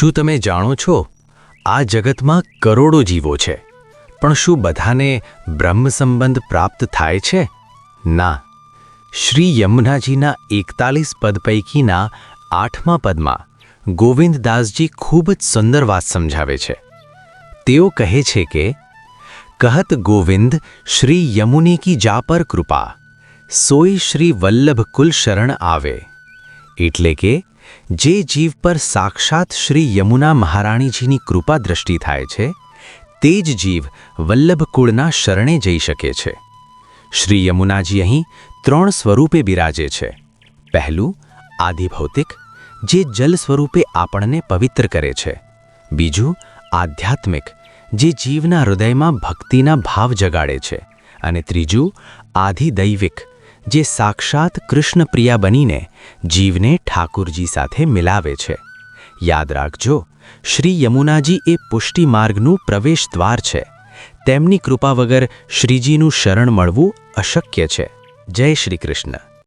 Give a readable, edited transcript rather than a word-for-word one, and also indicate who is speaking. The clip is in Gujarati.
Speaker 1: શું તમે જાણો છો, આ જગતમાં કરોડો જીવો છે, પણ શું બધાને બ્રહ્મ સંબંધ પ્રાપ્ત થાય છે? ના. શ્રી યમુનાજીના 41 પદ પૈકીના 8મા પદમાં ગોવિંદદાસજી ખૂબ જ સુંદર વાત સમજાવે છે. તેઓ કહે છે કે કહત ગોવિંદ શ્રી યમુને કી જા પર કૃપા, સોઈ શ્રી વલ્લભ કુલ શરણ આવે. એટલે કે જે જીવ પર સાક્ષાત શ્રી યમુના મહારાણીજીની કૃપા દ્રષ્ટિ થાય છે, તે જ જીવ વલ્લભ કુળના શરણે જઈ શકે છે. શ્રી યમુનાજી અહીં 3 સ્વરૂપે બિરાજે છે. પહેલું આધિભૌતિક, જે જલ સ્વરૂપે આપણને પવિત્ર કરે છે. બીજું આધ્યાત્મિક, જે જીવના હૃદયમાં ભક્તિના ભાવ જગાડે છે. અને ત્રીજું આધિદૈવિક, જે સાક્ષાત કૃષ્ણપ્રિયા બનીને જીવને ઠાકુરજી સાથે મિલાવે છે. યાદ રાખજો, શ્રી યમુનાજી એ પુષ્ટિ માર્ગનું પ્રવેશ દ્વાર છે. તેમની કૃપા વગર શ્રીજીનું શરણ મળવું અશક્ય છે. જય શ્રી કૃષ્ણ.